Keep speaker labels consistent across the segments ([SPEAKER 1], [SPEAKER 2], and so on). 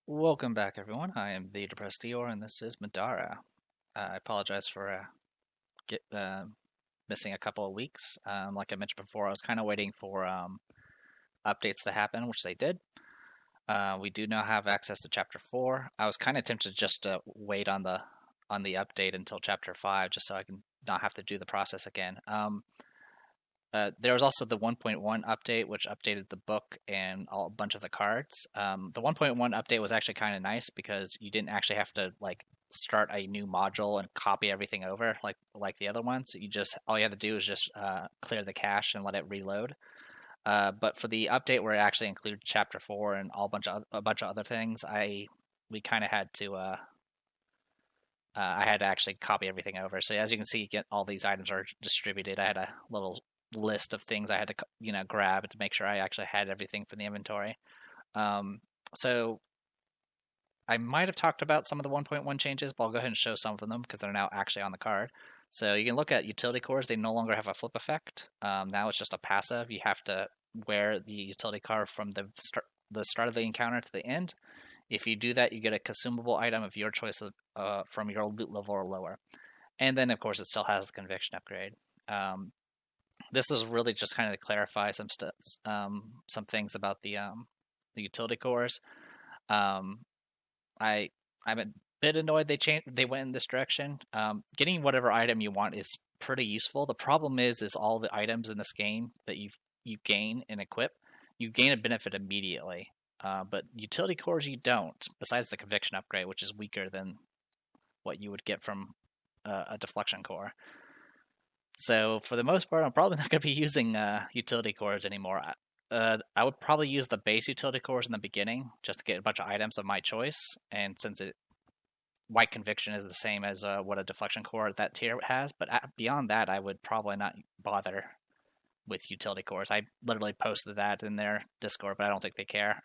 [SPEAKER 1] Welcome back, everyone. I am the Depressed Eeyore, and this is Middara. I apologize for get missing a couple of weeks. Like I mentioned before, I was kind of waiting for updates to happen, which they did. We do now have access to Chapter 4. I was kind of tempted just to wait on the update until Chapter 5, just so I can not have to do the process again. There was also the 1.1 update, which updated the book and a bunch of the cards. The 1.1 update was actually kind of nice because you didn't actually have to start a new module and copy everything over like the other ones. You just all you had to do is just clear the cache and let it reload. But for the update where it actually included Chapter 4 and a bunch of other things, we kind of had to I had to actually copy everything over. So as you can see, all these items are distributed. I had a little list of things I had to grab to make sure I actually had everything from the inventory. So I might have talked about some of the 1.1 changes, but I'll go ahead and show some of them because they're now actually on the card. So you can look at utility cores. They no longer have a flip effect. Now it's just a passive. You have to wear the utility core from the start of the encounter to the end. If you do that, you get a consumable item of your choice from your loot level or lower. And then, of course, it still has the conviction upgrade. This is really just kind of to clarify some things about the utility cores. I'm a bit annoyed they went in this direction. Getting whatever item you want is pretty useful. The problem is all the items in this game that you gain and equip, you gain a benefit immediately. But utility cores you don't. Besides the conviction upgrade, which is weaker than what you would get from a deflection core. So for the most part, I'm probably not going to be using utility cores anymore. I would probably use the base utility cores in the beginning just to get a bunch of items of my choice. And since white conviction is the same as what a deflection core at that tier has, but beyond that, I would probably not bother with utility cores. I literally posted that in their Discord, but I don't think they care.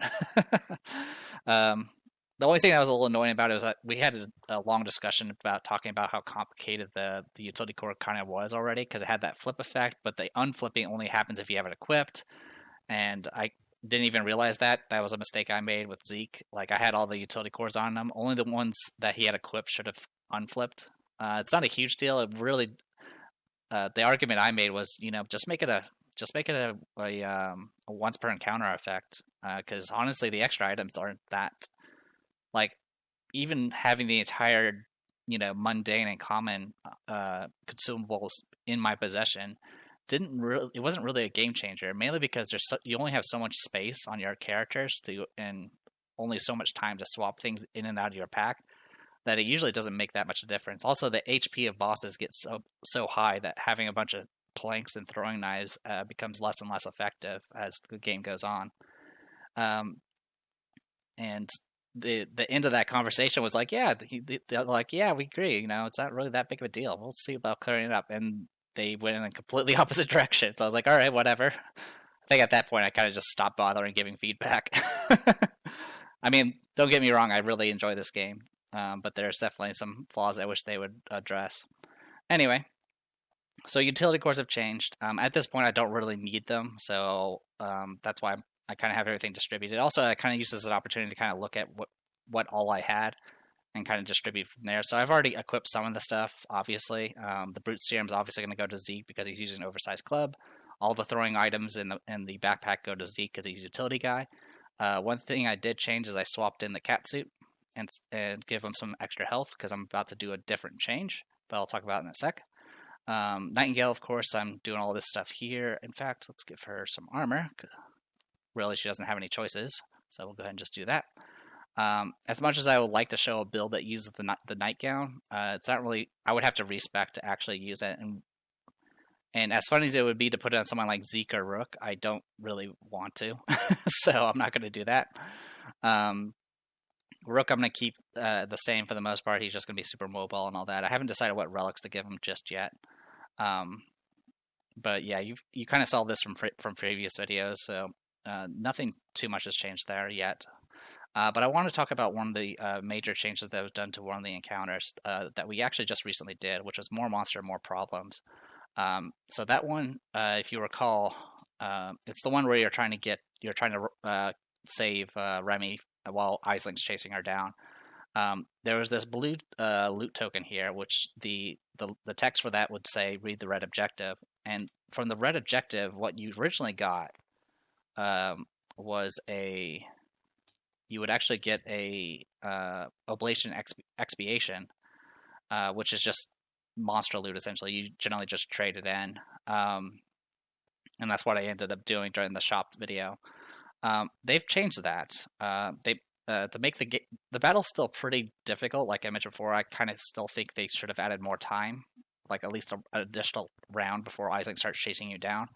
[SPEAKER 1] The only thing that was a little annoying about it was that we had a long discussion about talking about how complicated the utility core kind of was already because it had that flip effect, but the unflipping only happens if you have it equipped. And I didn't even realize that. That was a mistake I made with Zeke. Like, I had all the utility cores on him. Only the ones that he had equipped should have unflipped. It's not a huge deal. It really, the argument I made was, just make it a once per encounter effect. Because honestly, the extra items aren't that like even having the entire mundane and common consumables in my possession it wasn't really a game changer, mainly because you only have so much space on your characters and only so much time to swap things in and out of your pack that it usually doesn't make that much of a difference. Also, the HP of bosses gets so high that having a bunch of planks and throwing knives becomes less and less effective as the game goes on. And the end of that conversation was like, they're like, yeah, we agree. It's not really that big of a deal. We'll see about clearing it up. And they went in a completely opposite direction. So I was like, all right, whatever. I think at that point I kind of just stopped bothering giving feedback. I mean, don't get me wrong, I really enjoy this game, but there's definitely some flaws I wish they would address. Anyway, so utility cores have changed. At this point, I don't really need them, so that's why I kind of have everything distributed. Also, I kind of use this as an opportunity to kind of look at what all I had and kind of distribute from there. So I've already equipped some of the stuff, obviously. The Brute Serum is obviously going to go to Zeke because he's using an oversized club. All the throwing items in the backpack go to Zeke because he's a utility guy. One thing I did change is I swapped in the cat suit and give him some extra health because I'm about to do a different change, but I'll talk about it in a sec. Nightingale, of course, I'm doing all this stuff here. In fact, let's give her some armor. Really, she doesn't have any choices, so we'll go ahead and just do that. As much as I would like to show a build that uses the nightgown, it's not really. I would have to respec to actually use it, and as funny as it would be to put it on someone like Zeke or Rook, I don't really want to, so I'm not going to do that. Rook, I'm going to keep the same for the most part. He's just going to be super mobile and all that. I haven't decided what relics to give him just yet. But yeah, you kind of saw this from previous videos, so nothing too much has changed there yet. But I want to talk about one of the major changes that was done to one of the encounters that we actually just recently did, which was more monster, more problems. So that one, if you recall, it's the one where you're trying to save Remy while Isling's chasing her down. There was this blue loot token here, which the text for that would say read the red objective. And from the red objective, what you originally got was you would actually get a oblation expiation, which is just monster loot essentially. You generally just trade it in, and that's what I ended up doing during the shop video. They've changed that. To make the battle still pretty difficult, like I mentioned before. I kind of still think they should have added more time, like at least an additional round before Isaac starts chasing you down.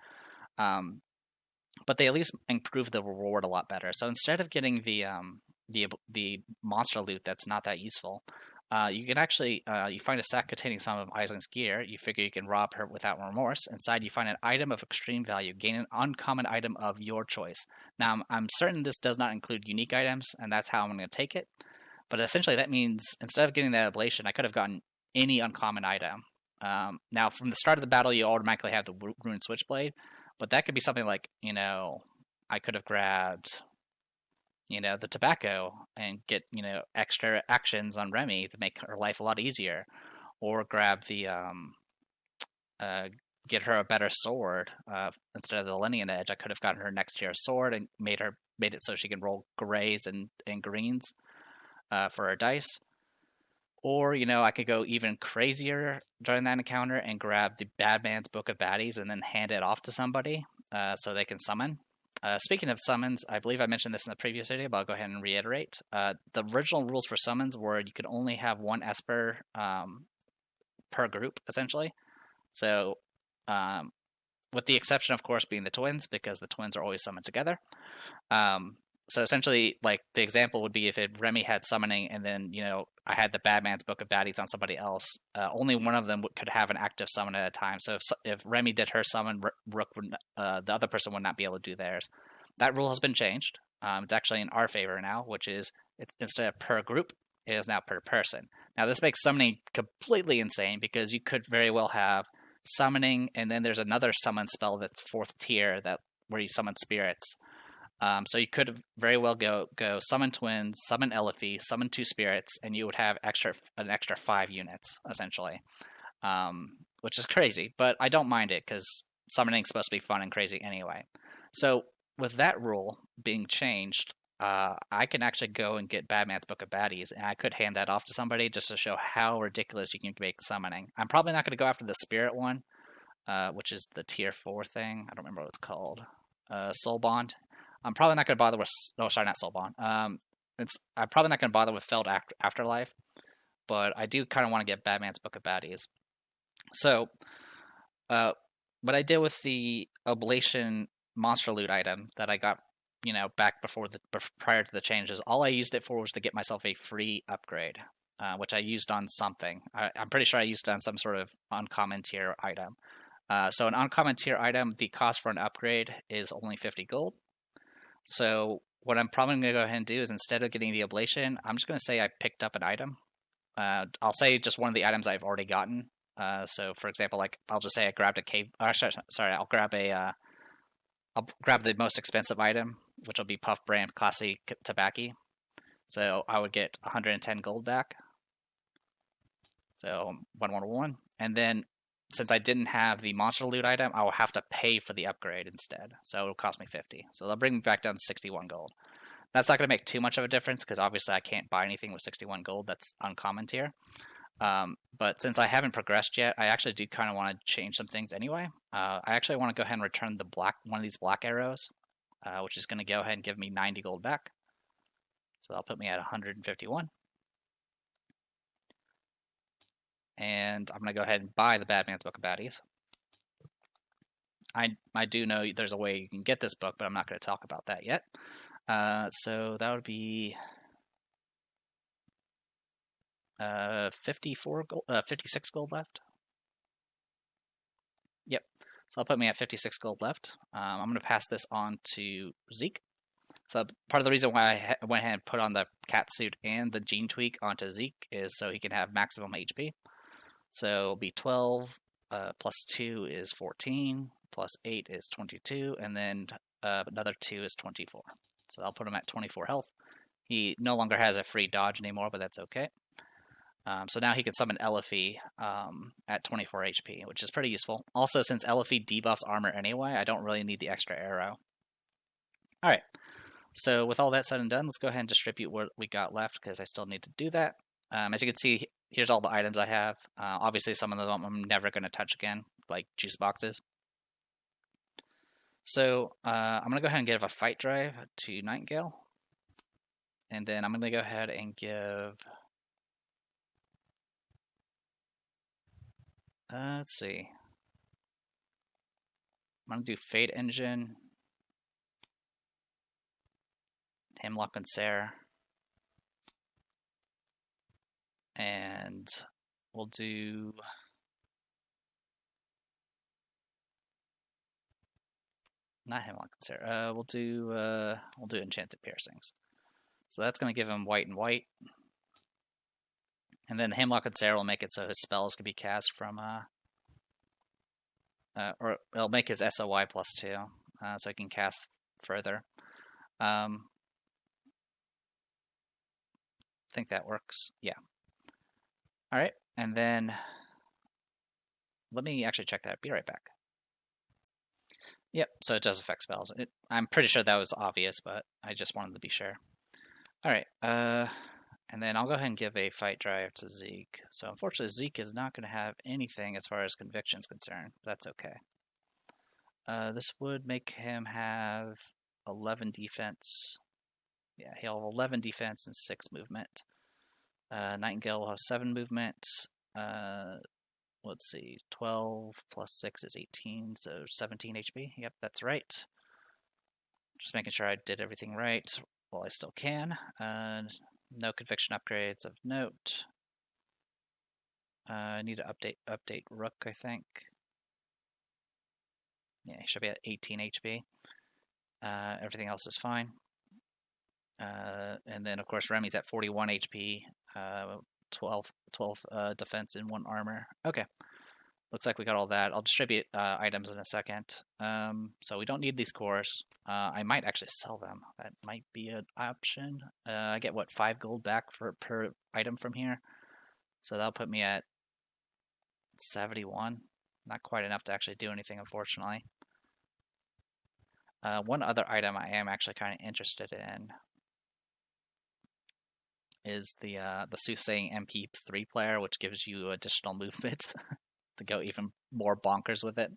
[SPEAKER 1] But they at least improved the reward a lot better. So instead of getting the monster loot that's not that useful, you can actually you find a sack containing some of Isling's gear. You figure you can rob her without remorse. Inside, you find an item of extreme value. Gain an uncommon item of your choice. Now, I'm certain this does not include unique items, and that's how I'm going to take it. But essentially, that means instead of getting that ablation, I could have gotten any uncommon item. Now, from the start of the battle, you automatically have the Ruined Switchblade, but that could be something like, I could have grabbed, the tobacco and get, extra actions on Remy to make her life a lot easier, or grab the, get her a better sword. Instead of the Elenia edge, I could have gotten her next tier sword and made it so she can roll grays and greens for her dice. Or, I could go even crazier during that encounter and grab the Bad Man's Book of Baddies and then hand it off to somebody so they can summon. Speaking of summons, I believe I mentioned this in the previous video, but I'll go ahead and reiterate. The original rules for summons were you could only have one Esper per group, essentially. So, with the exception, of course, being the twins, because the twins are always summoned together. So essentially, like, the example would be if Remy had summoning and then, I had the Bad Man's Book of Baddies on somebody else, only one of them could have an active summon at a time. So if Remy did her summon, Rook would, the other person would not be able to do theirs. That rule has been changed. It's actually in our favor now, which is instead of per group, it is now per person. Now, this makes summoning completely insane because you could very well have summoning, and then there's another summon spell that's 4th tier where you summon spirits. So you could very well go summon twins, summon Eliphi, summon 2 spirits, and you would have an extra 5 units, essentially, which is crazy. But I don't mind it because summoning's supposed to be fun and crazy anyway. So with that rule being changed, I can actually go and get Bad Man's Book of Baddies, and I could hand that off to somebody just to show how ridiculous you can make summoning. I'm probably not going to go after the spirit one, which is the tier 4 thing. I don't remember what it's called. Soul Bond. I'm probably not going to bother with... No, sorry, not Soul Bond. I'm probably not going to bother with Felled Afterlife, but I do kind of want to get Bad Man's Book of Baddies. So, what I did with the Oblation Monster Loot item that I got, back prior to the changes, all I used it for was to get myself a free upgrade, which I used on something. I'm pretty sure I used it on some sort of uncommon tier item. So an uncommon tier item, the cost for an upgrade is only 50 gold. So what I'm probably going to go ahead and do is instead of getting the Oblation, I'm just going to say I picked up an item. I'll say just one of the items I've already gotten. So for example, like I'll just say I grabbed a cave. Sorry, I'll grab the most expensive item, which will be Puff Brand Classic Tobacco. So I would get 110 gold back. So 111, and then since I didn't have the monster loot item, I will have to pay for the upgrade instead. So it'll cost me 50. So they'll bring me back down to 61 gold. That's not going to make too much of a difference because obviously I can't buy anything with 61 gold. That's uncommon tier. But since I haven't progressed yet, I actually do kind of want to change some things anyway. I actually want to go ahead and return one of these black arrows, which is going to go ahead and give me 90 gold back. So that'll put me at 151. And I'm going to go ahead and buy the Bad Man's Book of Baddies. I do know there's a way you can get this book, but I'm not going to talk about that yet. So that would be 56 gold left. Yep. So that'll put me at 56 gold left. I'm going to pass this on to Zeke. So part of the reason why I went ahead and put on the cat suit and the gene tweak onto Zeke is so he can have maximum HP. So it'll be 12, plus 2 is 14, plus 8 is 22, and then another 2 is 24. So I'll put him at 24 health. He no longer has a free dodge anymore, but that's okay. So now he can summon Eliphi at 24 HP, which is pretty useful. Also, since Eliphi debuffs armor anyway, I don't really need the extra arrow. Alright, so with all that said and done, let's go ahead and distribute what we got left, because I still need to do that. As you can see, here's all the items I have. Obviously, some of them I'm never going to touch again, like juice boxes. So I'm going to go ahead and give a fight drive to Nightingale. And then I'm going to go ahead and give... let's see. I'm going to do Fate Engine, Hemlock and Sarah, and we'll do... not Hemlock and Sarah. We'll do Enchanted Piercings. So that's going to give him white and white. And then Hemlock and Sarah will make it so his spells can be cast from... or it'll make his SOY +2, so he can cast further. I think that works. Yeah. Alright, and then... let me actually check that. Be right back. Yep, so it does affect spells. I'm pretty sure that was obvious, but I just wanted to be sure. Alright, and then I'll go ahead and give a fight drive to Zeke. So unfortunately, Zeke is not going to have anything as far as conviction is concerned. That's okay. This would make him have 11 defense. Yeah, he'll have 11 defense and 6 movement. Nightingale will have 7 movement. Let's see, 12 plus 6 is 18, so 17 HP. Yep, that's right. Just making sure I did everything right while I still can. No conviction upgrades of note. I need to update Rook, I think. Yeah, he should be at 18 HP. Everything else is fine. And then, of course, Remy's at 41 HP, 12 defense, and 1 armor. Okay. Looks like we got all that. I'll distribute items in a second. So we don't need these cores. I might actually sell them. That might be an option. I get, what, 5 gold back per item from here? So that'll put me at 71. Not quite enough to actually do anything, unfortunately. One other item I am actually kind of interested in is the Soothsaying MP3 player, which gives you additional movement to go even more bonkers with it.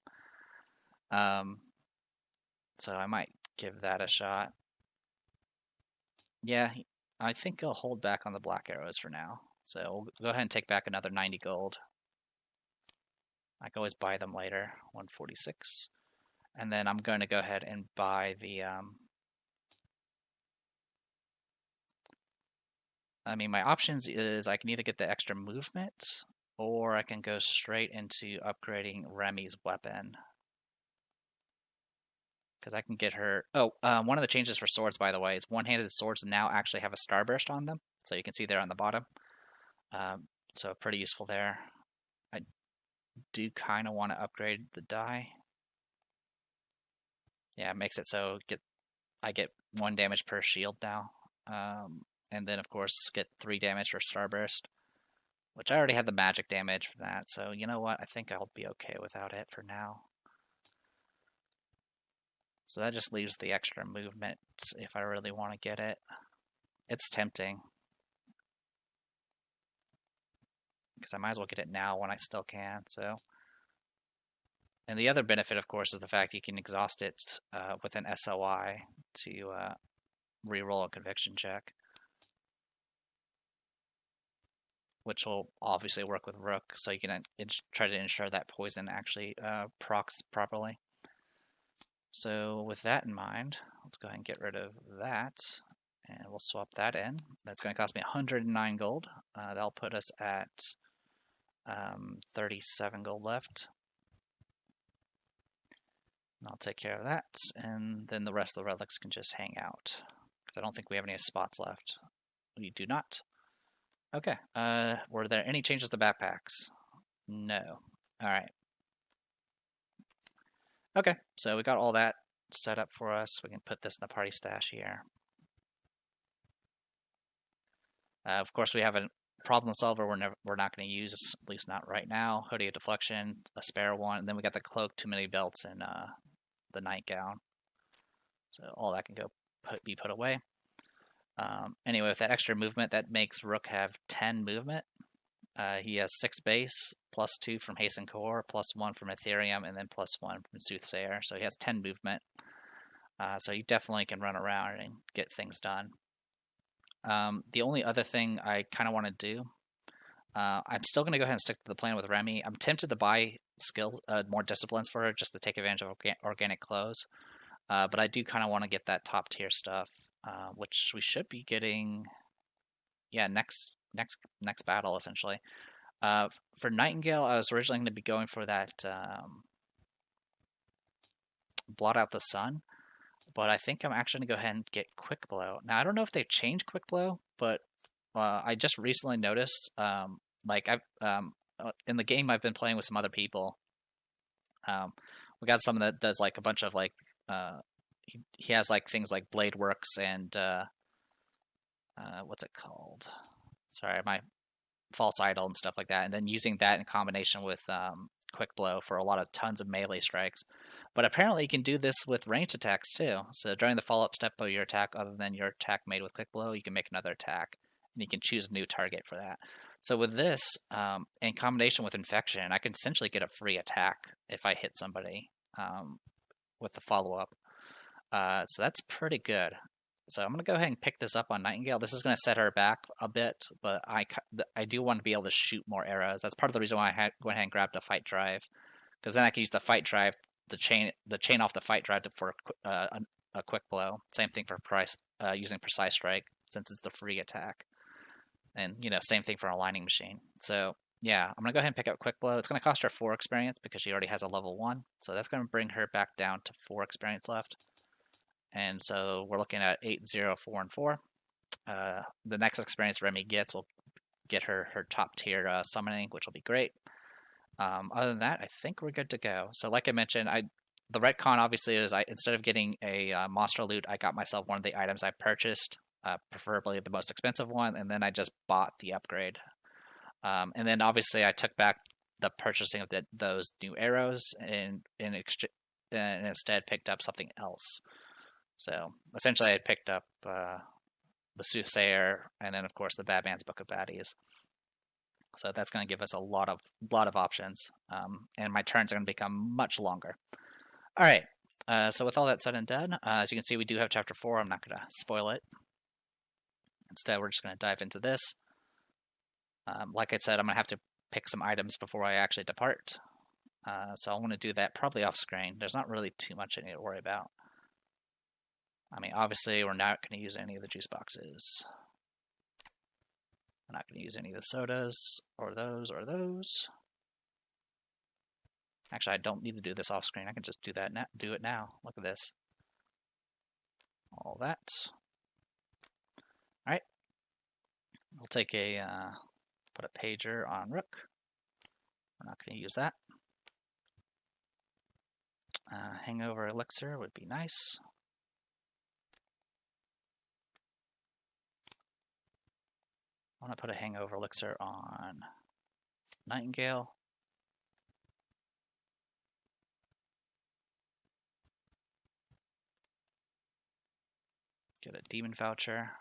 [SPEAKER 1] So I might give that a shot. Yeah, I think I'll hold back on the black arrows for now. So we'll go ahead and take back another 90 gold. I can always buy them later. 146. And then I'm going to go ahead and buy the... I mean, my options is I can either get the extra movement, or I can go straight into upgrading Remy's weapon. Because I can get her... Oh, one of the changes for swords, by the way, is one-handed swords now actually have a starburst on them. So you can see there on the bottom. So pretty useful there. I do kind of want to upgrade the die. Yeah, it makes it so I get 1 damage per shield now. And then, of course, get 3 damage for starburst. Which I already had the magic damage for that, so you know what? I think I'll be okay without it for now. So that just leaves the extra movement if I really want to get it. It's tempting. Because I might as well get it now when I still can, so... And the other benefit, of course, is the fact you can exhaust it with an SOI to reroll a conviction check. Which will obviously work with Rook, so you can try to ensure that poison actually procs properly. So with that in mind, let's go ahead and get rid of that, and we'll swap that in. That's going to cost me 109 gold. That'll put us at 37 gold left. I'll take care of that, and then the rest of the relics can just hang out, because I don't think we have any spots left. We do not. Okay, were there any changes to backpacks? No. Alright. Okay, so we got all that set up for us. We can put this in the party stash here. Of course, we have a problem solver we're not going to use, at least not right now. Hoodie of deflection, a spare one, and then we got the cloak, too many belts, and the nightgown. So all that can be put away. Anyway, with that extra movement, that makes Rook have 10 movement. He has 6 base, plus 2 from Hasten Core, plus 1 from Ethereum, and then plus 1 from Soothsayer. So he has 10 movement. So he definitely can run around and get things done. The only other thing I kind of want to do, I'm still going to go ahead and stick to the plan with Remy. I'm tempted to buy skills, more disciplines for her just to take advantage of organic clothes. But I do kind of want to get that top tier stuff, which we should be getting, next battle essentially. For Nightingale, I was originally going to be going for that Blot Out the Sun, but I think I'm actually going to go ahead and get Quick Blow. Now I don't know if they've changed Quick Blow, but I just recently noticed, in the game I've been playing with some other people, we got someone that does like a bunch of like he has like things like Blade Works and what's it called? Sorry, my False Idol and stuff like that, and then using that in combination with Quick Blow for a lot of tons of melee strikes. But apparently you can do this with ranged attacks too. So during the follow-up step of your attack, other than your attack made with Quick Blow, you can make another attack, and you can choose a new target for that. So with this, in combination with Infection, I can essentially get a free attack if I hit somebody with the follow-up. So that's pretty good. So I'm going to go ahead and pick this up on Nightingale. This is going to set her back a bit, but I do want to be able to shoot more arrows. That's part of the reason why I went ahead and grabbed a Fight Drive, because then I can use the Fight Drive to chain off the Fight Drive for a Quick Blow. Same thing for using Precise Strike, since it's the free attack. And, same thing for an Aligning Machine. So, yeah, I'm going to go ahead and pick up Quick Blow. It's going to cost her 4 experience because she already has a level 1. So that's going to bring her back down to 4 experience left. And so we're looking at 8, 0, 4, and 4. The next experience Remy gets will get her top tier summoning, which will be great. Other than that, I think we're good to go. So like I mentioned, the retcon obviously is instead of getting a monster loot, I got myself one of the items I purchased, preferably the most expensive one, and then I just bought the upgrade. And then obviously I took back the purchasing of those new arrows and instead picked up something else. So essentially I picked up the Soothsayer and then of course the Badman's Book of Baddies. So that's going to give us a lot of options, and my turns are going to become much longer. All right, so with all that said and done, as you can see, we do have Chapter 4. I'm not going to spoil it. Instead, we're just going to dive into this. Like I said, I'm going to have to pick some items before I actually depart. So I want to do that probably off screen. There's not really too much I need to worry about. I mean, obviously, we're not going to use any of the juice boxes. I'm not going to use any of the sodas, or those, or those. Actually, I don't need to do this off screen. I can just do it now. Look at this. All that. All right. We'll take put a pager on Rook. We're not going to use that. Hangover elixir would be nice. I want to put a hangover elixir on Nightingale. Get a demon voucher.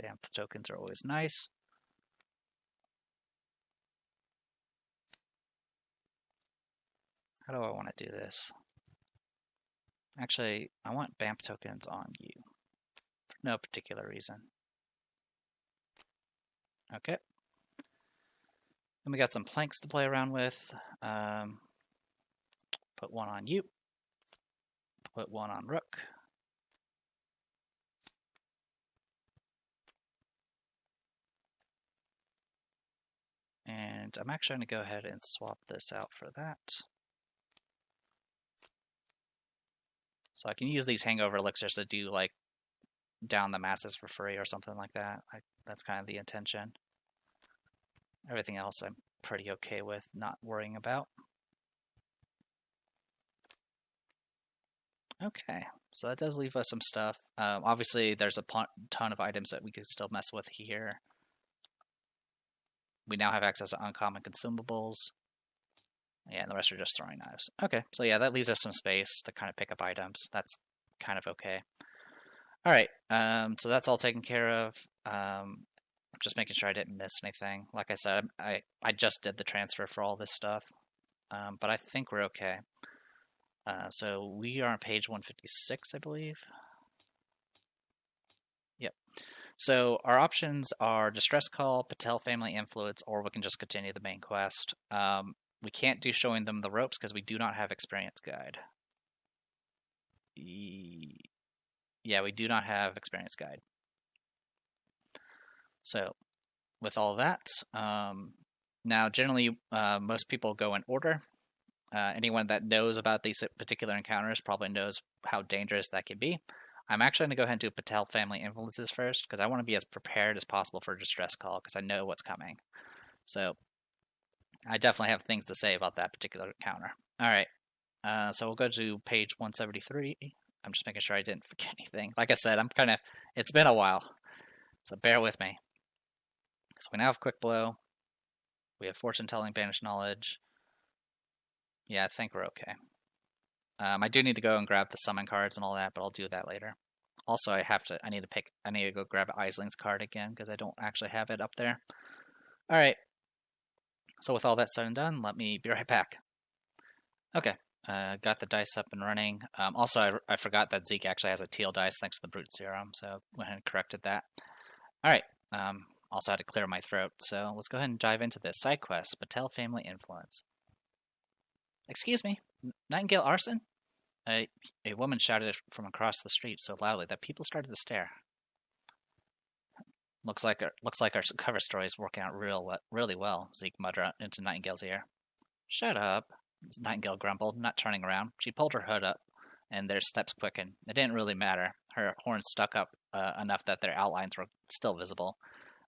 [SPEAKER 1] Bamf tokens are always nice. How do I want to do this? Actually, I want Bamf tokens on you. For no particular reason. Okay. Then we got some planks to play around with. Put one on you. Put one on Rook. And I'm actually going to go ahead and swap this out for that. So I can use these hangover elixirs to do like down the masses for free or something like that. That's kind of the intention. Everything else I'm pretty okay with not worrying about. Okay, so that does leave us some stuff. Obviously, there's a ton of items that we could still mess with here. We now have access to uncommon consumables. Yeah, and the rest are just throwing knives. Okay, so yeah, that leaves us some space to kind of pick up items. That's kind of okay. All right, so that's all taken care of. Just making sure I didn't miss anything. Like I said, I just did the transfer for all this stuff, but I think we're okay. So we are on page 156, I believe. Yep. So our options are Distress Call, Patel Family Influence, or we can just continue the main quest. We can't do showing them the ropes because we do not have Experience Guide. Yeah, we do not have Experience Guide. So with all that, now generally most people go in order. Anyone that knows about these particular encounters probably knows how dangerous that can be. I'm actually going to go ahead and do Patel Family Influences first because I want to be as prepared as possible for Distress Call because I know what's coming. So I definitely have things to say about that particular encounter. All right, so we'll go to page 173. I'm just making sure I didn't forget anything. Like I said, it's been a while, so bear with me. So we now have Quick Blow. We have Fortune Telling, Banished Knowledge. Yeah, I think we're okay. I do need to go and grab the summon cards and all that, but I'll do that later. Also, I need to go grab Isling's card again because I don't actually have it up there. All right. So with all that said and done, let me be right back. Okay. Got the dice up and running. Also, I forgot that Zeke actually has a teal dice thanks to the Brute Serum, so went ahead and corrected that. All right. Also had to clear my throat, so let's go ahead and dive into this side quest, Patel Family Influence. Excuse me, Nightingale arson? A woman shouted it from across the street so loudly that people started to stare. Looks like our cover story is working out really well, Zeke muttered into Nightingale's ear. Shut up, Nightingale grumbled, not turning around. She pulled her hood up, and their steps quickened. It didn't really matter. Her horns stuck up enough that their outlines were still visible.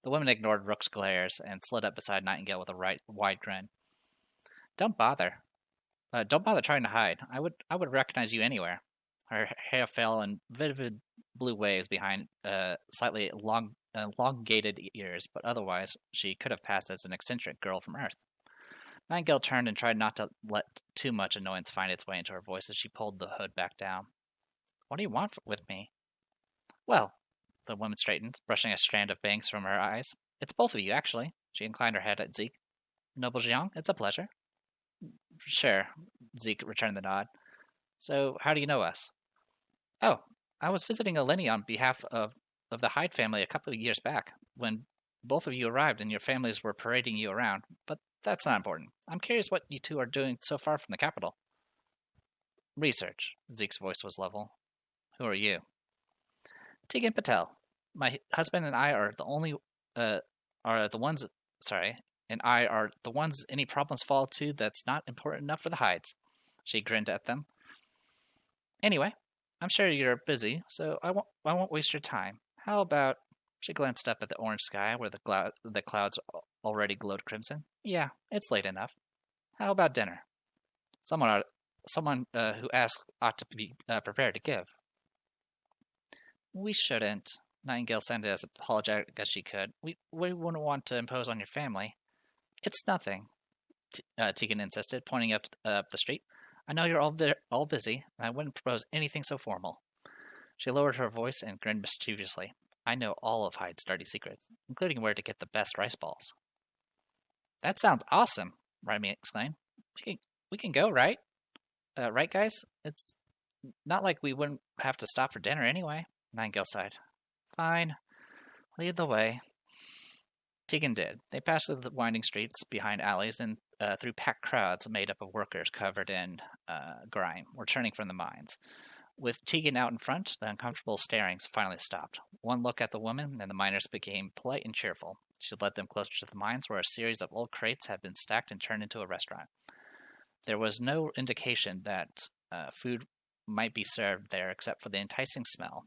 [SPEAKER 1] The woman ignored Rook's glares and slid up beside Nightingale with a wide grin. Don't bother trying to hide. I would recognize you anywhere. Her hair fell in vivid blue waves behind slightly elongated ears, but otherwise she could have passed as an eccentric girl from Earth. Nightingale turned and tried not to let too much annoyance find its way into her voice as she pulled the hood back down. What do you want with me? Well, the woman straightened, brushing a strand of bangs from her eyes. It's both of you, actually. She inclined her head at Zeke. Noble Jiang, it's a pleasure. Sure, Zeke returned the nod. So, how do you know us? Oh, I was visiting Elenia on behalf of the Hyde family a couple of years back, when both of you arrived and your families were parading you around, but that's not important. I'm curious what you two are doing so far from the capital. Research. Zeke's voice was level. Who are you? Tegan Patel. My husband and I are the ones any problems fall to that's not important enough for the Hydes. She grinned at them. Anyway, I'm sure you're busy, so I won't waste your time. How about... She glanced up at the orange sky where the clouds already glowed crimson. Yeah, it's late enough. How about dinner? Someone who asks ought to be prepared to give. We shouldn't. Nightingale sounded as apologetic as she could. We wouldn't want to impose on your family. It's nothing, Tegan insisted, pointing up the street. I know you're all busy, and I wouldn't propose anything so formal. She lowered her voice and grinned mischievously. I know all of Hyde's dirty secrets, including where to get the best rice balls. That sounds awesome, Raimi exclaimed. We can go, right? Right, guys? It's not like we wouldn't have to stop for dinner anyway, Nightingale sighed. Fine. Lead the way. Tegan did. They passed through the winding streets, behind alleys, and through packed crowds made up of workers covered in grime, returning from the mines. With Tegan out in front, the uncomfortable starings finally stopped. One look at the woman, and the miners became polite and cheerful. She led them closer to the mines, where a series of old crates had been stacked and turned into a restaurant. There was no indication that food might be served there except for the enticing smell.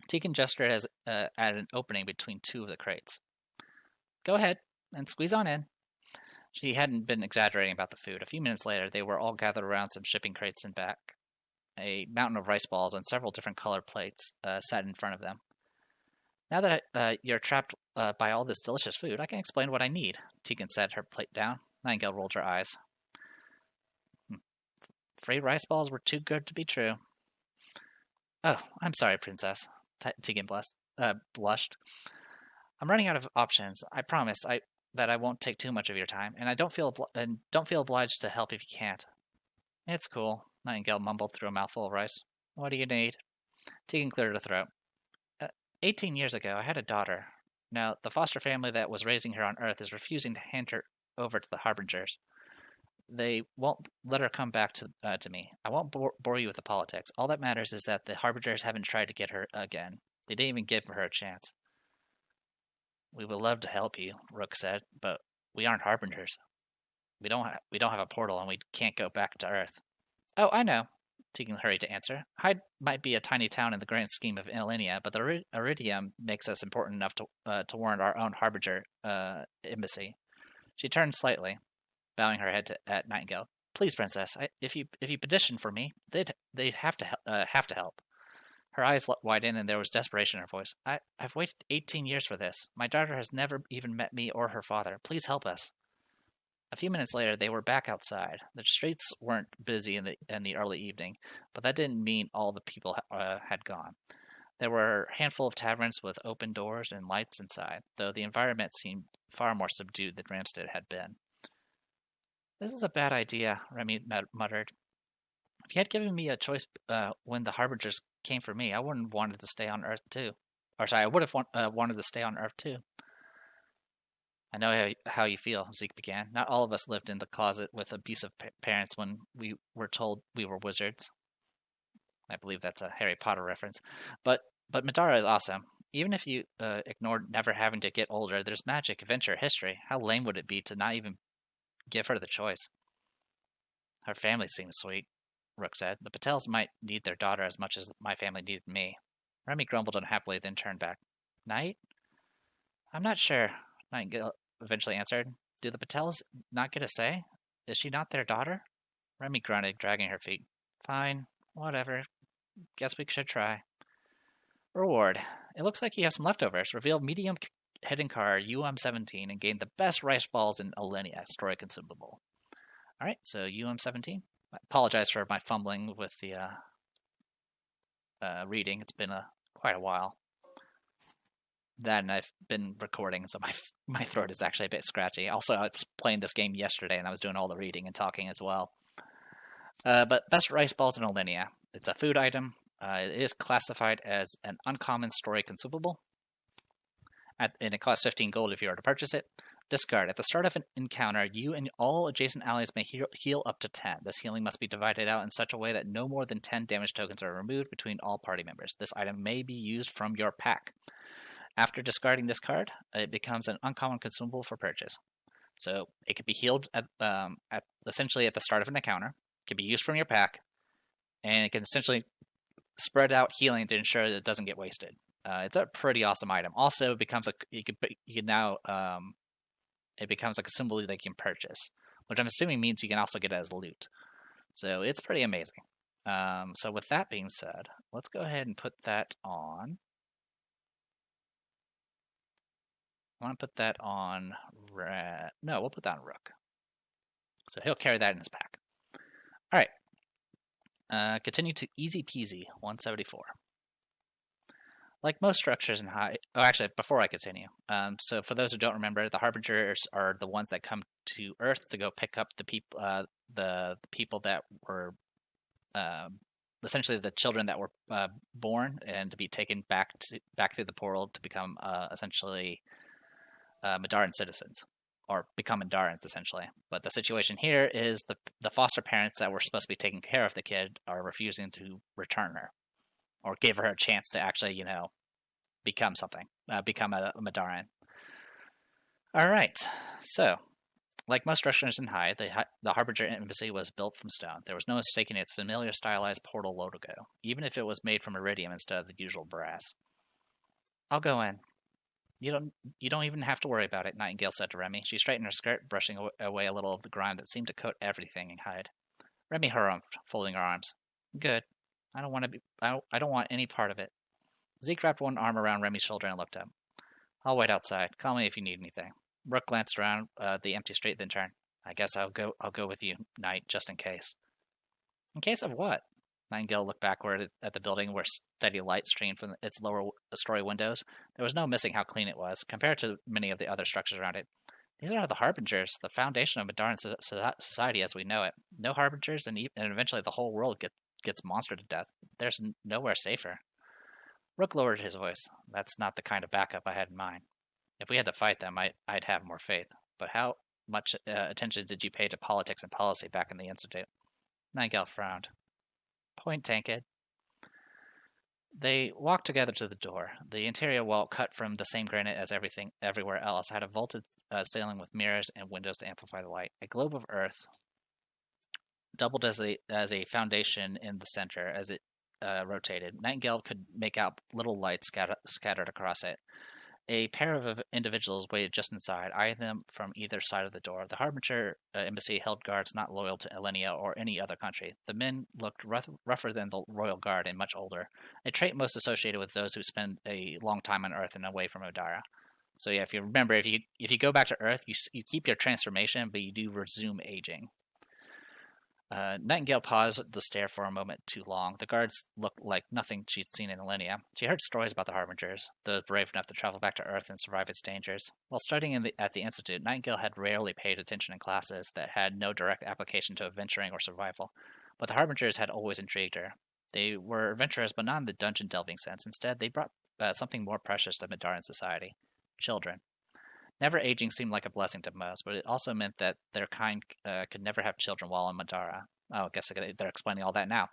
[SPEAKER 1] Tegan gestured at an opening between two of the crates. Go ahead, and squeeze on in. She hadn't been exaggerating about the food. A few minutes later, they were all gathered around some shipping crates and back. A mountain of rice balls on several different colored plates sat in front of them. Now that you're trapped by all this delicious food, I can explain what I need. Tegan set her plate down. Nightingale rolled her eyes. Free rice balls were too good to be true. Oh, I'm sorry, Princess. Tegan blushed. I'm running out of options. I promise that I won't take too much of your time, and I don't feel obliged to help if you can't. It's cool. Nightingale mumbled through a mouthful of rice. What do you need? Tegan cleared her throat. 18 years ago, I had a daughter. Now, the foster family that was raising her on Earth is refusing to hand her over to the Harbingers. They won't let her come back to me. I won't bore you with the politics. All that matters is that the Harbingers haven't tried to get her again. They didn't even give her a chance. We would love to help you, Rook said, but we aren't Harbingers. We don't have a portal, and we can't go back to Earth. Oh, I know. Tegan hurried to answer. Hyde might be a tiny town in the grand scheme of Elenia, but the Iridium makes us important enough to warrant our own Harbinger embassy. She turned slightly, bowing her head at Nightingale. Please, Princess, if you petition for me, they'd have to help. Her eyes widened, and there was desperation in her voice. I've waited 18 years for this. My daughter has never even met me or her father. Please help us. A few minutes later, they were back outside. The streets weren't busy in the early evening, but that didn't mean all the people had gone. There were a handful of taverns with open doors and lights inside, though the environment seemed far more subdued than Ramstead had been. This is a bad idea, Remy muttered. If you had given me a choice when the Harbingers came for me, I wouldn't have wanted to stay on Earth too. I would have wanted to stay on Earth too. I know how you feel, Zeke began. Not all of us lived in the closet with abusive parents when we were told we were wizards. I believe that's a Harry Potter reference. But Middara is awesome. Even if you ignored never having to get older, there's magic, adventure, history. How lame would it be to not even give her the choice? Her family seems sweet, Rook said. The Patels might need their daughter as much as my family needed me. Remy grumbled unhappily, then turned back. Night? I'm not sure, Nightingale eventually answered. Do the Patels not get a say? Is she not their daughter? Remy grunted, dragging her feet. Fine, whatever. Guess we should try. Reward. It looks like you have some leftovers. Reveal medium hidden card UM17 and gain the best rice balls in Elenia. Story consumable. Alright, so UM17. I apologize for my fumbling with the reading. It's been quite a while. That and I've been recording, so my throat is actually a bit scratchy. Also, I was playing this game yesterday, and I was doing all the reading and talking as well. But best rice balls in Elenia. It's a food item. It is classified as an uncommon story consumable, and it costs 15 gold if you were to purchase it. Discard. At the start of an encounter, you and all adjacent allies may heal up to 10. This healing must be divided out in such a way that no more than 10 damage tokens are removed between all party members. This item may be used from your pack. After discarding this card, it becomes an uncommon consumable for purchase. So it can be healed essentially at the start of an encounter. It can be used from your pack, and it can essentially spread out healing to ensure that it doesn't get wasted. It's a pretty awesome item. Also, it becomes a consumable that you can purchase, which I'm assuming means you can also get it as loot. So it's pretty amazing. So with that being said, let's go ahead and put that on. I want to put that on no, we'll put that on Rook. So he'll carry that in his pack. All right. Continue to easy peasy, 174. Like most structures in high... Oh, actually, before I continue. So for those who don't remember, the Harbingers are the ones that come to Earth to go pick up the people that were... essentially the children that were born and to be taken back through the portal to become essentially... Midaran citizens, or become Mindarans, essentially. But the situation here is the foster parents that were supposed to be taking care of the kid are refusing to return her, or give her a chance to actually, become something, become a Midaran. All right, so, like most structures in High, the Harbinger Embassy was built from stone. There was no mistaking its familiar stylized portal logo, even if it was made from iridium instead of the usual brass. I'll go in. You don't even have to worry about it, Nightingale said to Remy. She straightened her skirt, brushing away a little of the grime that seemed to coat everything in hide. Remy harumphed, folding her arms. Good. I don't want any part of it. Zeke wrapped one arm around Remy's shoulder and looked up. I'll wait outside. Call me if you need anything. Rook glanced around the empty street, then turned. I guess I'll go with you, Knight, just in case. In case of what? Nightingale looked backward at the building where steady light streamed from its lower story windows. There was no missing how clean it was, compared to many of the other structures around it. These are the Harbingers, the foundation of Midaran society as we know it. No Harbingers, and eventually the whole world gets monstered to death. There's nowhere safer. Rook lowered his voice. That's not the kind of backup I had in mind. If we had to fight them, I'd have more faith. But how much attention did you pay to politics and policy back in the Institute? Nightingale frowned. Point taken. They walked together to the door. The interior wall, cut from the same granite as everywhere else, had a vaulted ceiling with mirrors and windows to amplify the light. A globe of earth doubled as a foundation in the center as it rotated. Nightingale could make out little lights scattered across it. A pair of individuals waited just inside, eyeing them from either side of the door. The Harbinger embassy held guards not loyal to Elenia or any other country. The men looked rougher than the royal guard and much older, a trait most associated with those who spend a long time on Earth and away from Middara. So yeah, if you remember, if you go back to Earth, you keep your transformation, but you do resume aging. Nightingale paused to stare for a moment too long. The guards looked like nothing she'd seen in Elenia. She heard stories about the Harbingers, those brave enough to travel back to Earth and survive its dangers. While studying at the Institute, Nightingale had rarely paid attention in classes that had no direct application to adventuring or survival, but the Harbingers had always intrigued her. They were adventurers, but not in the dungeon-delving sense. Instead, they brought something more precious to Midaran society. Children. Never aging seemed like a blessing to most, but it also meant that their kind could never have children while on Middara. Oh, I guess they're explaining all that now.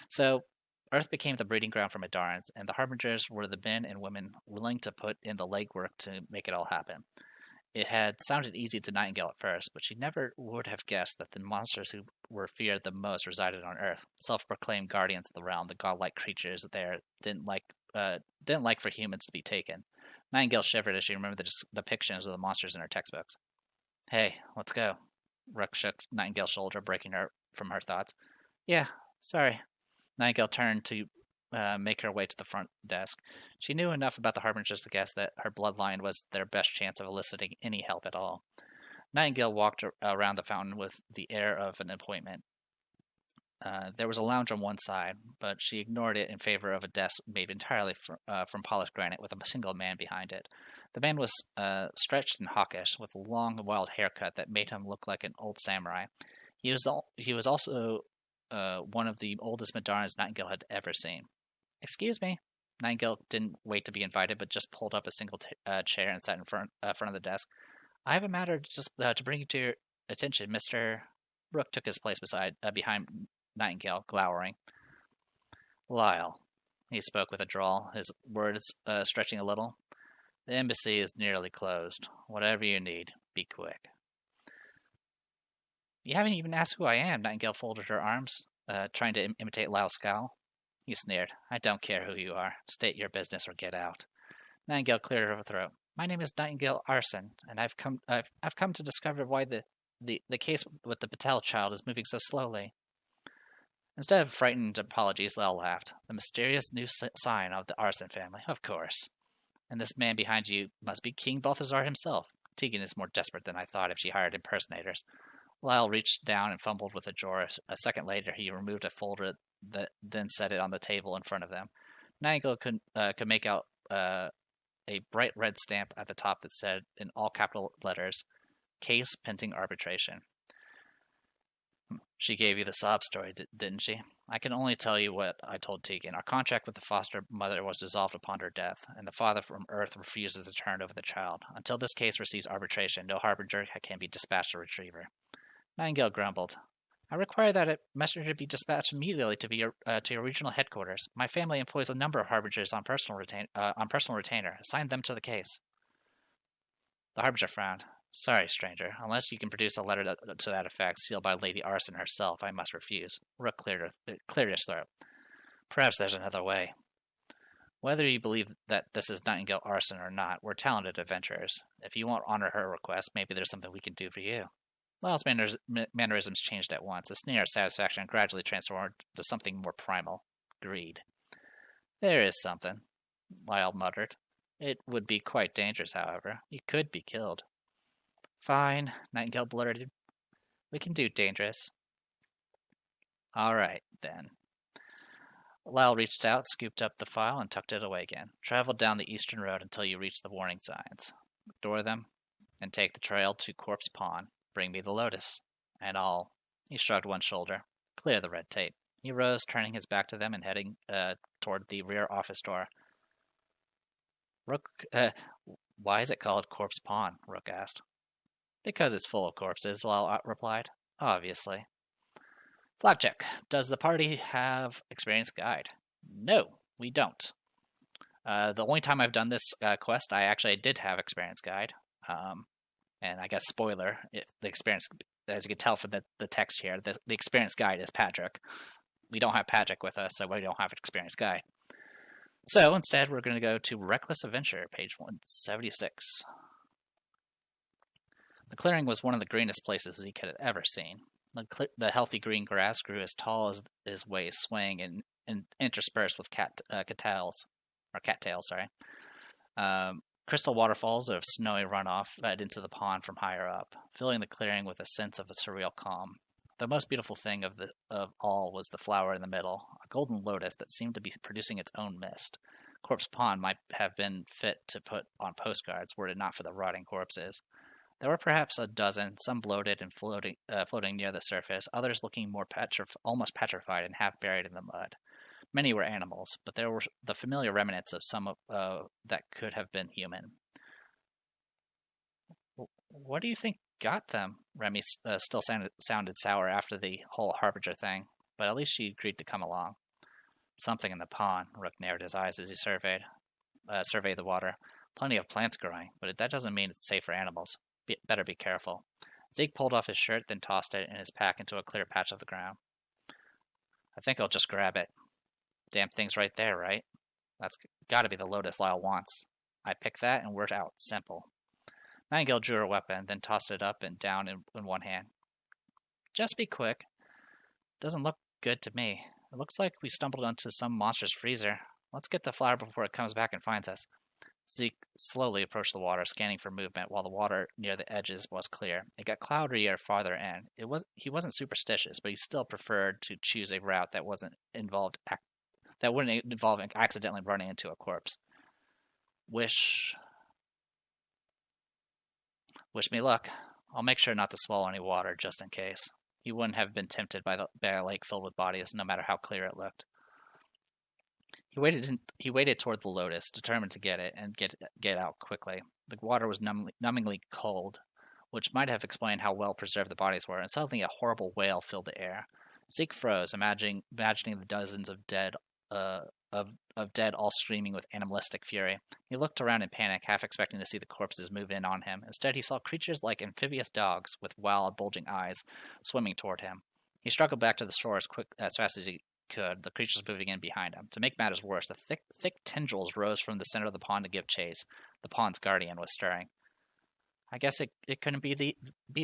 [SPEAKER 1] So, Earth became the breeding ground for Midarans, and the Harbingers were the men and women willing to put in the legwork to make it all happen. It had sounded easy to Nightingale at first, but she never would have guessed that the monsters who were feared the most resided on Earth. Self-proclaimed guardians of the realm, the godlike creatures there didn't like for humans to be taken. Nightingale shivered as she remembered the depictions of the monsters in her textbooks. Hey, let's go. Rook shook Nightingale's shoulder, breaking her from her thoughts. Yeah, sorry. Nightingale turned to make her way to the front desk. She knew enough about the Harbingers to guess that her bloodline was their best chance of eliciting any help at all. Nightingale walked around the fountain with the air of an appointment. There was a lounge on one side, but she ignored it in favor of a desk made entirely from polished granite with a single man behind it. The man was stretched and hawkish, with a long, wild haircut that made him look like an old samurai. He was also one of the oldest Midarans Nightingale had ever seen. Excuse me. Nightingale didn't wait to be invited, but just pulled up a single chair and sat in front of the desk. I have a matter to bring you to your attention, Mr. Rook took his place behind Nightingale, glowering. Lyle, he spoke with a drawl, his words stretching a little. The embassy is nearly closed. Whatever you need, be quick. You haven't even asked who I am, Nightingale folded her arms, trying to imitate Lyle's scowl. He sneered. I don't care who you are. State your business or get out. Nightingale cleared her throat. My name is Nightingale Arson, and I've come to discover why the case with the Patel child is moving so slowly. Instead of frightened apologies, Lyle laughed. The mysterious new sign of the Arson family, of course. And this man behind you must be King Balthazar himself. Tegan is more desperate than I thought if she hired impersonators. Lyle reached down and fumbled with a drawer. A second later, he removed a folder that then set it on the table in front of them. Nightingale could make out a bright red stamp at the top that said, in all capital letters, Case Pending Arbitration. She gave you the sob story, didn't she? I can only tell you what I told Tegan. Our contract with the foster mother was dissolved upon her death, and the father from Earth refuses to turn over the child. Until this case receives arbitration, no harbinger can be dispatched to retrieve her. Nightingale grumbled. I require that a messenger be dispatched immediately to your regional headquarters. My family employs a number of harbingers on personal retainer. Assign them to the case. The harbinger frowned. Sorry, stranger. Unless you can produce a letter to that effect, sealed by Lady Arson herself, I must refuse. Rook cleared his throat. Perhaps there's another way. Whether you believe that this is Nightingale arson or not, we're talented adventurers. If you won't honor her request, maybe there's something we can do for you. Lyle's mannerisms changed at once. A sneer of satisfaction gradually transformed to something more primal. Greed. There is something, Lyle muttered. It would be quite dangerous, however. You could be killed. Fine, Nightingale blurted. We can do dangerous. All right, then. Lyle reached out, scooped up the file, and tucked it away again. Travel down the eastern road until you reach the warning signs. Ignore them, and take the trail to Corpse Pond. Bring me the Lotus, and I'll... He shrugged one shoulder. Clear the red tape. He rose, turning his back to them and heading toward the rear office door. Rook, why is it called Corpse Pond? Rook asked. Because it's full of corpses, Lyle replied. Obviously. Flag check. Does the party have experienced guide? No, we don't. The only time I've done this quest, I actually did have experienced guide. And I guess spoiler, the experience, as you can tell from the text here, the experienced guide is Patrick. We don't have Patrick with us, so we don't have an experienced guide. So instead, we're going to go to Reckless Adventure, page 176. The clearing was one of the greenest places Zeke had ever seen. The healthy green grass grew as tall as his waist, swaying and interspersed with cattails. Crystal waterfalls of snowy runoff led into the pond from higher up, filling the clearing with a sense of a surreal calm. The most beautiful thing of all was the flower in the middle, a golden lotus that seemed to be producing its own mist. Corpse Pond might have been fit to put on postcards were it not for the rotting corpses. There were perhaps a dozen, some bloated and floating near the surface, others looking more almost petrified and half buried in the mud. Many were animals, but there were the familiar remnants of some that could have been human. What do you think got them? Remy still sounded sour after the whole Harbinger thing, but at least she agreed to come along. Something in the pond, Rook narrowed his eyes as he surveyed the water. Plenty of plants growing, but that doesn't mean it's safe for animals. Better be careful. Zeke pulled off his shirt, then tossed it and his pack into a clear patch of the ground. I think I'll just grab it. Damn thing's right there, right? That's gotta be the Lotus Lyle wants. I pick that and we're out. Simple. Nightingale drew her weapon, then tossed it up and down in one hand. Just be quick. Doesn't look good to me. It looks like we stumbled onto some monster's freezer. Let's get the flower before it comes back and finds us. Zeke slowly approached the water, scanning for movement, while the water near the edges was clear. It got cloudier farther in. He wasn't superstitious, but he still preferred to choose a route that wouldn't involve accidentally running into a corpse. Wish me luck. I'll make sure not to swallow any water, just in case. He wouldn't have been tempted by a lake filled with bodies, no matter how clear it looked. He waited toward the Lotus, determined to get it and get out quickly. The water was numbingly cold, which might have explained how well preserved the bodies were, and suddenly a horrible wail filled the air. Zeke froze, imagining the dozens of dead all screaming with animalistic fury. He looked around in panic, half expecting to see the corpses move in on him. Instead, he saw creatures like amphibious dogs with wild, bulging eyes swimming toward him. He struggled back to the shore as fast as he could, the creatures moving in behind him. To make matters worse, the thick tendrils rose from the center of the pond to give chase. The pond's guardian was stirring. I guess it couldn't be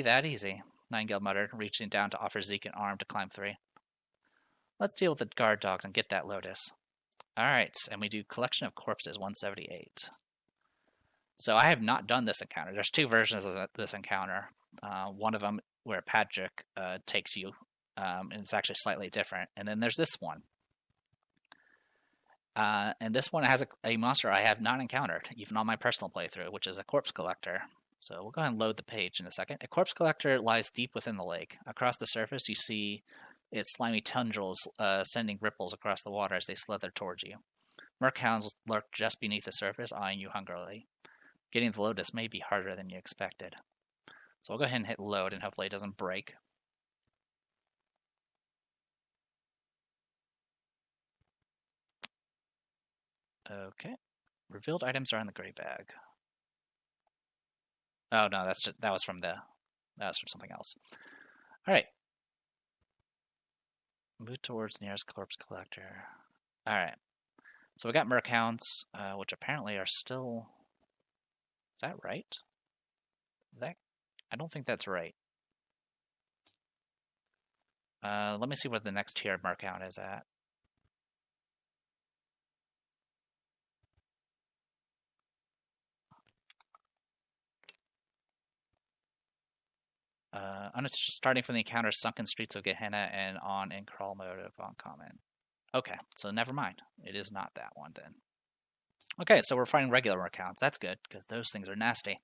[SPEAKER 1] that easy, Nightingale muttered, reaching down to offer Zeke an arm to climb through. Let's deal with the guard dogs and get that Lotus. Alright, and we do Collection of Corpses 178. So I have not done this encounter. There's two versions of this encounter. One of them where Patrick takes you, and it's actually slightly different. And then there's this one. And this one has a monster I have not encountered, even on my personal playthrough, which is a corpse collector. So we'll go ahead and load the page in a second. A corpse collector lies deep within the lake. Across the surface, you see its slimy tendrils sending ripples across the water as they slither towards you. Merkhounds lurk just beneath the surface, eyeing you hungrily. Getting the Lotus may be harder than you expected. So we'll go ahead and hit load, and hopefully it doesn't break. Okay. Revealed items are in the gray bag. Oh no, that was from something else. All right. Move towards nearest corpse collector. All right. So we got Merchounds, which apparently are still... Is that right? I don't think that's right. Let me see what the next tier of Merchound is at. Starting from the encounter, Sunken Streets of Gehenna and on in crawl mode of uncommon. Okay, so never mind. It is not that one then. Okay, so we're fighting regular Mercounds. That's good, because those things are nasty.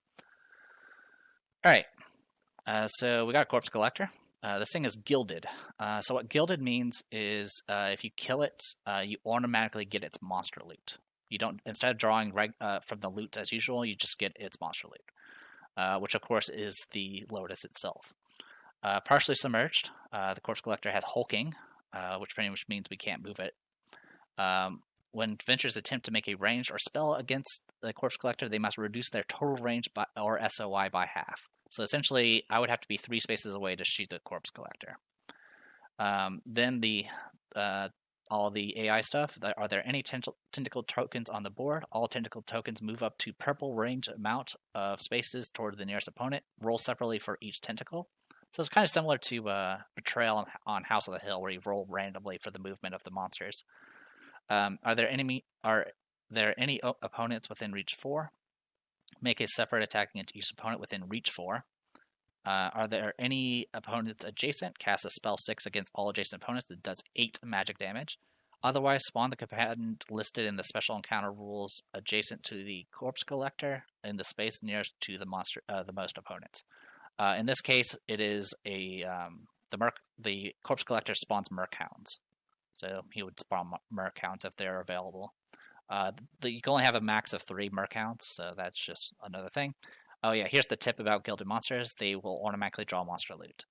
[SPEAKER 1] Alright, so we got a Corpse Collector. This thing is gilded. So what gilded means is if you kill it, you automatically get its monster loot. You don't, instead of drawing from the loot as usual, you just get its monster loot, which of course is the Lotus itself. Partially submerged, the Corpse Collector has hulking, which pretty much means we can't move it. When adventurers attempt to make a range or spell against the Corpse Collector, they must reduce their total range or SOI by half. So essentially, I would have to be 3 spaces away to shoot the Corpse Collector. Then all the AI stuff. Are there any tentacle tokens on the board? All tentacle tokens move up to purple range amount of spaces toward the nearest opponent. Roll separately for each tentacle. So it's kind of similar to Betrayal on House of the Hill, where you roll randomly for the movement of the monsters. Are there any opponents within reach 4? Make a separate attack against each opponent within reach 4. Are there any opponents adjacent? Cast a spell 6 against all adjacent opponents that does 8 magic damage. Otherwise, spawn the combatant listed in the special encounter rules adjacent to the Corpse Collector in the space nearest to the most opponents. In this case, it is the Corpse Collector spawns Merchounds. So he would spawn Merchounds if they're available. You can only have a max of 3 Merchounds, so that's just another thing. Oh yeah, here's the tip about gilded monsters. They will automatically draw monster loot.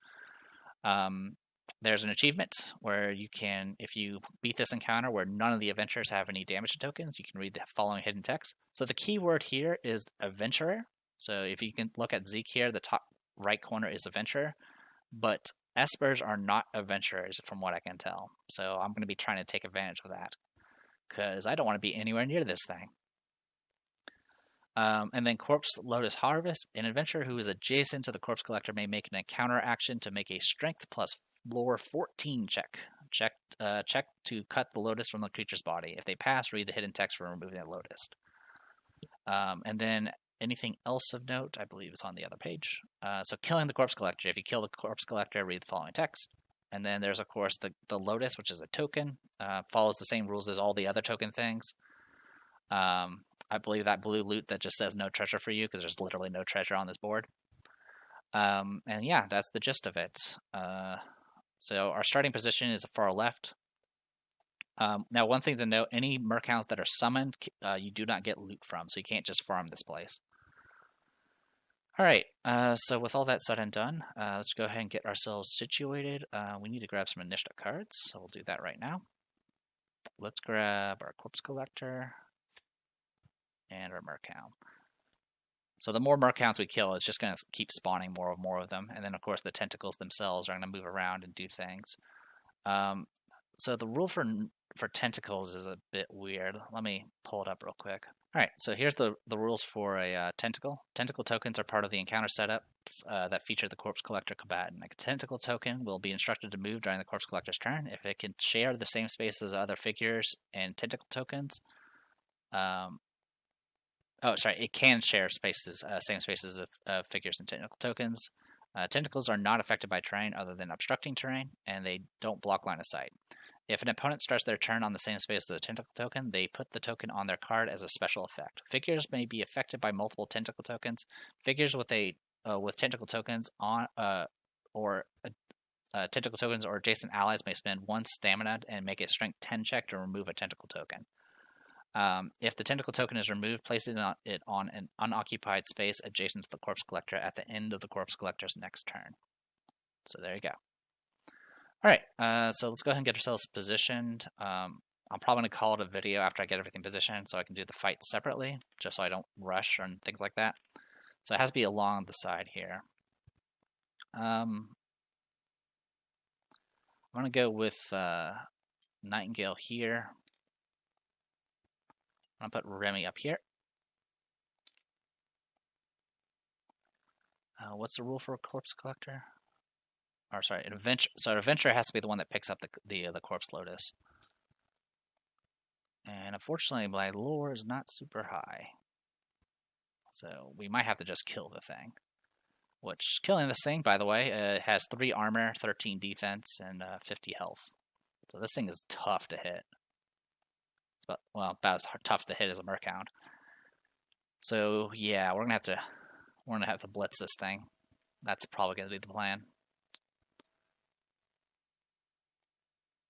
[SPEAKER 1] There's an achievement where you can, if you beat this encounter where none of the adventurers have any damage tokens, you can read the following hidden text. So the key word here is adventurer. So if you can look at Zeke here, the top right corner is adventurer. But espers are not adventurers from what I can tell. So I'm going to be trying to take advantage of that, because I don't want to be anywhere near this thing. And then Corpse Lotus Harvest. An adventurer who is adjacent to the Corpse Collector may make an encounter action to make a Strength plus Lore 14 check. Check to cut the Lotus from the creature's body. If they pass, read the hidden text for removing the Lotus. And then anything else of note, I believe, is on the other page. So killing the Corpse Collector. If you kill the Corpse Collector, read the following text. And then there's, of course, the Lotus, which is a token. Follows the same rules as all the other token things. I believe that blue loot that just says no treasure for you, because there's literally no treasure on this board. And yeah, that's the gist of it. So our starting position is far left. Now, one thing to note, any Merchounds that are summoned, you do not get loot from, so you can't just farm this place. Alright, so with all that said and done, let's go ahead and get ourselves situated. We need to grab some initiative cards, so we'll do that right now. Let's grab our Corpse Collector and our Merchound. So the more Mercounds we kill, it's just going to keep spawning more of them. And then, of course, the tentacles themselves are going to move around and do things. So the rule for tentacles is a bit weird. Let me pull it up real quick. All right, so here's the rules for a tentacle. Tentacle tokens are part of the encounter setups that feature the Corpse Collector combatant. A tentacle token will be instructed to move during the Corpse Collector's turn. If it can share the same space as other figures and tentacle tokens, it can share spaces, same spaces of figures and tentacle tokens. Tentacles are not affected by terrain other than obstructing terrain, and they don't block line of sight. If an opponent starts their turn on the same space as a tentacle token, they put the token on their card as a special effect. Figures may be affected by multiple tentacle tokens. Figures with tentacle tokens tentacle tokens or adjacent allies may spend 1 stamina and make a strength 10 check to remove a tentacle token. If the tentacle token is removed, place it on an unoccupied space adjacent to the Corpse Collector at the end of the Corpse Collector's next turn. So there you go. Alright, so let's go ahead and get ourselves positioned. I'm probably going to call it a video after I get everything positioned so I can do the fight separately, just so I don't rush or things like that. So it has to be along the side here. I'm going to go with Nightingale here. I'm going to put Remy up here. What's the rule for a corpse collector? Or sorry, an adventure. So an adventurer has to be the one that picks up the corpse lotus. And unfortunately, my lore is not super high. So we might have to just kill the thing. Which, killing this thing, by the way, has 3 armor, 13 defense, and 50 health. So this thing is tough to hit. It's about as tough to hit as a Merchound. So yeah, we're gonna have to blitz this thing. That's probably gonna be the plan.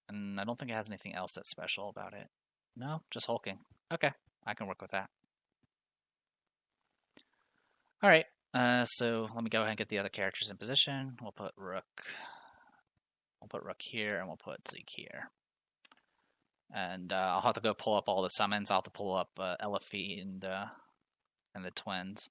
[SPEAKER 1] And I don't think it has anything else that's special about it. No, just hulking. Okay, I can work with that. All right. So let me go ahead and get the other characters in position. We'll put Rook. We'll put Rook here, and we'll put Zeke here. And I'll have to go pull up all the summons. I'll have to pull up Elefie and the twins.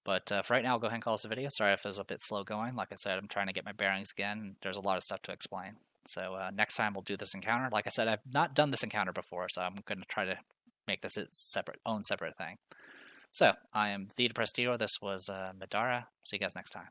[SPEAKER 1] But for right now, I'll go ahead and call this a video. Sorry if it was a bit slow going. Like I said, I'm trying to get my bearings again. There's a lot of stuff to explain. So next time we'll do this encounter. Like I said, I've not done this encounter before, so I'm going to try to make this its own separate thing. So I am the Depressed Hero. This was Middara. See you guys next time.